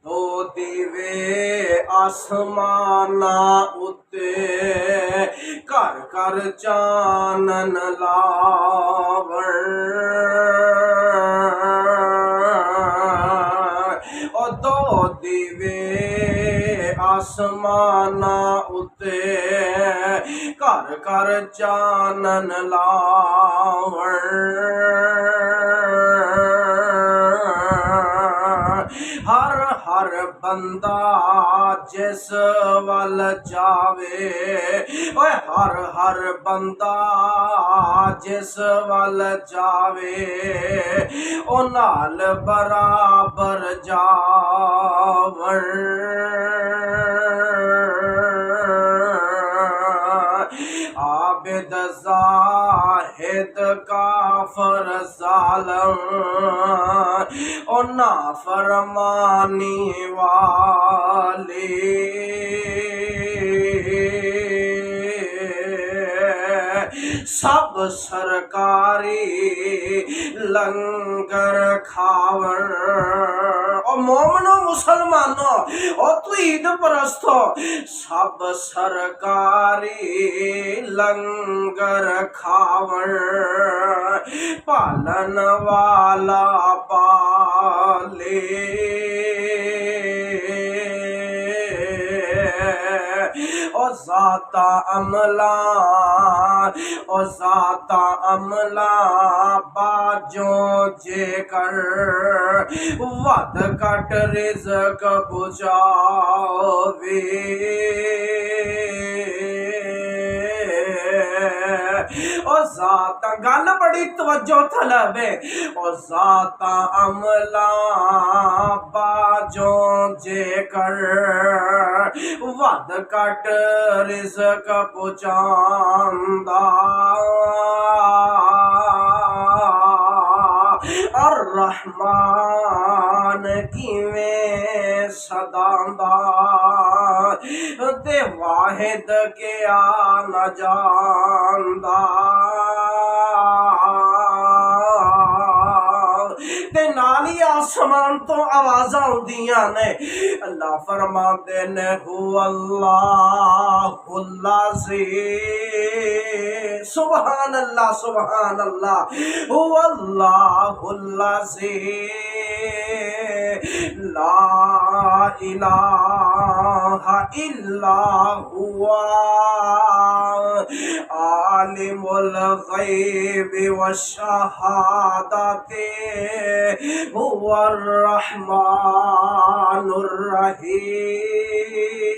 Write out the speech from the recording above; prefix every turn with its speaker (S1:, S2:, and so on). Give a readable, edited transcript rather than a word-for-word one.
S1: दो दीवे आसमाना उत्ते घर घर चानन लावण ओ दो दीवे आसमाना उत्ते घर घर चानन लावण हर हर बंदा जिस वल जावे ओए हर हर बंदा जिस वल जावे ओ नाल बराबर जावण आबिद जाहिद काफर जालम ओ नाफरमानी वाले सब सरकारी लंगर खावण ओ मोमनो मुसलमानो ओ तू ईद परस्तो सब सरकारी लंगर खावण पालन वाला पाले ओ ज़ाता अमला बाजों जेकर वद कट रिज़्क़ बुझावे ओ ज़ाता गल बड़ी तवज्जो तलब है ओ ज़ाता अमला बाजों जेकर वद कट रिज़्क़ पुचांदा और रहमान किवें सदांदा ते वाहिद के आ न जानदा ते नाली आसमान तो आवाज़ां आउंदियां ने अल्लाह फरमांदे ने हु अल्लाहुल अज़ीज़ सुभान अल्लाह हु अल्लाहुल अज़ीज़ ला इलाहा इल्ला हुवा आलिमुल गैबि वश्शहादति हुवर रहमानुर रहीम